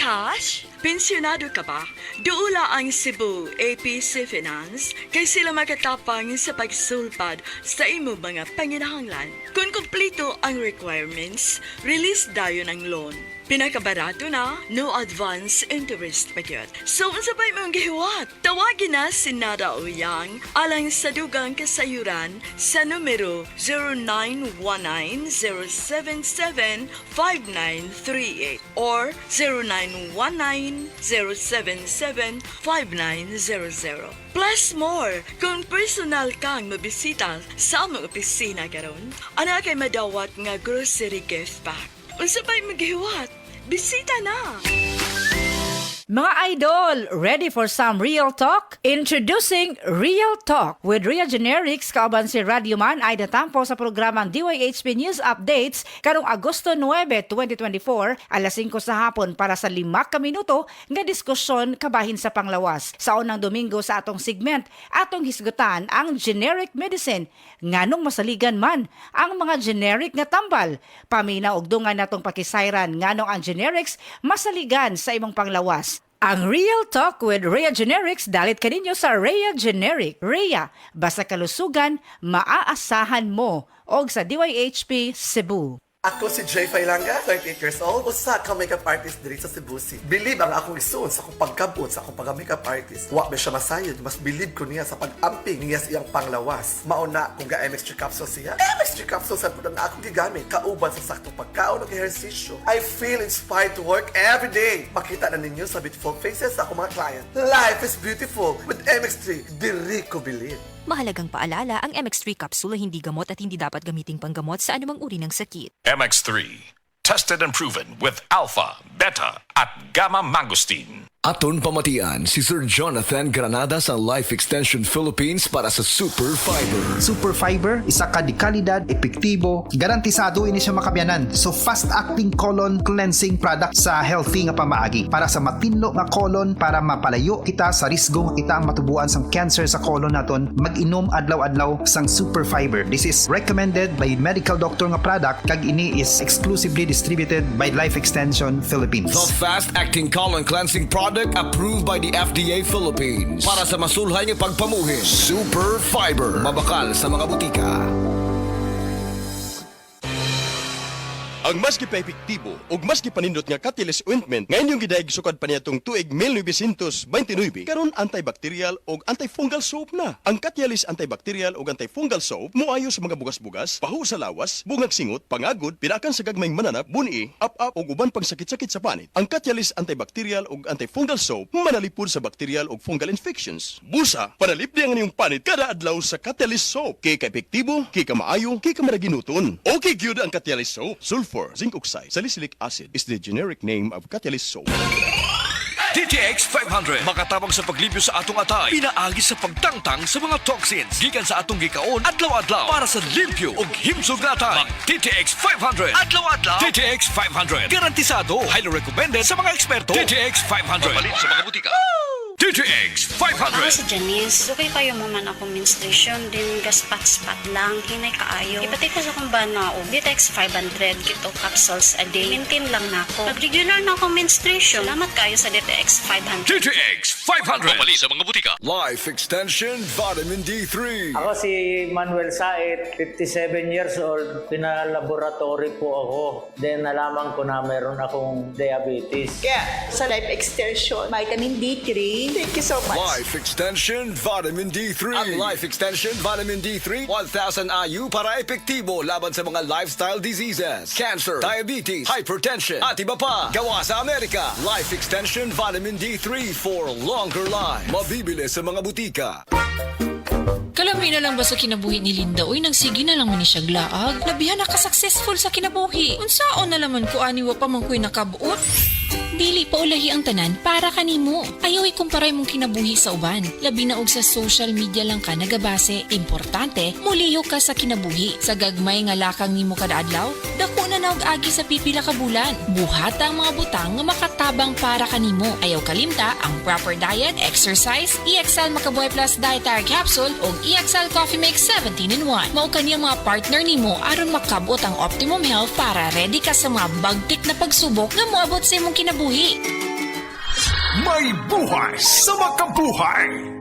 Cash, pensyonado ka ba? Duula ang Cebu APC Finance kay sila makatapang sa pagsulpad sa imo mga panginahanglan. Kung kumpleto ang requirements, release dayon ang loan. Pinakabarato na, no advance interest pa yun. So, unsa pa mong gihiwat? Tawagin na si Nada Uyang alang sa dugang kasayuran sa numero 0919-077-5938 or 0919-077-5900. Plus more, kung personal kang mabisita sa among opisina karon, ana kay madawat nga grocery gift pack. Unsa pa'y maghiwat? Bisita na! Mga idol, ready for some real talk? Introducing Real Talk with Ria Generics, kauban si Radio Man ay natampo sa programang DYHP News Updates karong Agosto 9, 2024, alas 5 sa hapon para sa 5 ka minuto nga diskusyon kabahin sa panglawas. Sa unang Domingo sa atong segment, atong hisgutan ang generic medicine. Nganong masaligan man ang mga generic nga tambal. Pamina og dungan natong pakisayran nganong ang generics masaligan sa imong panglawas. Ang Real Talk with Rhea Generics dalit kaninyo sa Rhea Generic. Rhea, basta kalusugan, maaasahan mo. Og sa DYHP Cebu. Ako si Jay Failanga, 38 years old, usa ka makeup artist diri sa Cebu City. Believe ang akong isuon sa akong pagkabot sa akong pagka-makeup artist. Wa ba siya masayod, mas believe ko niya sa pag-amping niya sa iyang panglawas. Mauna kung ga-MX3 capsule siya. MX3 capsule sa putang na akong gigamit, kauban sa saktong pagkaon ng ehersisyo. I feel inspired to work every day. Makita na ninyo sa beautiful faces sa akong mga client. Life is beautiful with MX3. Diri ko believe. Mahalagang paalala, ang MX3 capsule ay hindi gamot at hindi dapat gamiting panggamot sa anumang uri ng sakit. MX3, tested and proven with alpha, beta, at gamma mangosteen. Aton pamatian si Sir Jonathan Granada sa Life Extension Philippines para sa Super Fiber. Super Fiber, isa ka di kalidad, epektibo, garantisado ini siya makabiyanan. So fast-acting colon cleansing product sa healthy nga pamaagi para sa matinlo nga colon para mapalayo kita sa risgo nga kita ang matubuan sang cancer sa colon naton. Mag-inom adlaw-adlaw sang Super Fiber. This is recommended by medical doctor nga product kag ini is exclusively distributed by Life Extension Philippines. The fast-acting colon cleansing product approved by the FDA Philippines para sa masulhay nga pagpamuhin. Super Fiber, mabakal sa mga butika. Ang mas gipaepektibo ug mas gipanindot nga Catalyst ointment ngayon yung gidaig sukad pa niya tong tuig 1929 karon antibacterial ug antifungal soap na. Ang Catalyst antibacterial ug antifungal soap moayo sa mga bugas-bugas, pahu sa lawas, bungag singot, pangagod, pinakan sa gagmayng mananap, buni, up-up ug uban pang sakit-sakit sa panit. Ang Catalyst antibacterial ug antifungal soap manalipod sa bacterial ug fungal infections. Busa, panalip diyan ang iyong panit kada adlaw sa Catalyst soap. Kay ka-epektibo, kay ka maayo, kay ka maraginuton. Okay gyud ang Catalyst soap. Sulfur, zinc oxide, salicylic acid is the generic name of Catalyst soap. DTX 500, makatabang sa paglibyo sa atong atay, pinaagi sa pagtangtang sa mga toxins, gikan sa atong gikaon, adlaw-adlaw, para sa limpyo ug himsog na atay. Mag DTX 500, adlaw-adlaw, DTX 500, garantisado, highly recommended sa mga eksperto. DTX 500, mabalin sa mga butika. DTX 500. Ako si Janice. Okay kayo mo man ako menstruation din gaspat-spat lang. Hinay kaayo. Ipatay ko sa kong banao. DTX 500 kito capsules a day. Maintain lang na ako. Pag-regular na ako menstruation. Salamat kayo sa DTX 500. DTX 500, mabalin sa mga butika. Life Extension Vitamin D3. Ako si Manuel Sait, 57 years old. Pinalaboratory po ako. Then nalaman ko na meron akong diabetes. Kaya sa Life Extension, vitamin D3, thank you so much. Life Extension Vitamin D3. Ang Life Extension Vitamin D3, 1,000 IU para epektibo laban sa mga lifestyle diseases, cancer, diabetes, hypertension, at iba pa. Gawa sa Amerika. Life Extension Vitamin D3 for longer life. Mabibili sa mga butika. Kalami na lang ba sa kinabuhi ni Linda? Uy, nagsige na lang man ni siya glaag. Nabihan na ka-successful sa kinabuhi. Unsaon na laman ko aniwa pa man ko'y nakabuot? Dili pa ulahi ang tanan para kanimo. Ayaw ikumparay mong kinabuhi sa uban. Labi na og sa social media lang ka nagabase. Importante, muliyo ka sa kinabuhi. Sa gagmay nga lakang nimo kada adlaw, dako na naog agi sa pipila ka bulan. Buhata ang mga butang nga makatabang para kanimo. Ayaw kalimta ang proper diet, exercise, EXL Makabuhay Plus Dietary Capsule o EXL Coffee Mix 17-in-1. Mao kaniyang mga partner nimo aron makabot ang optimum health para ready ka sa mga bagtik na pagsubok nga moabot sa imong kinabuhi. May buhay sa makabuhay.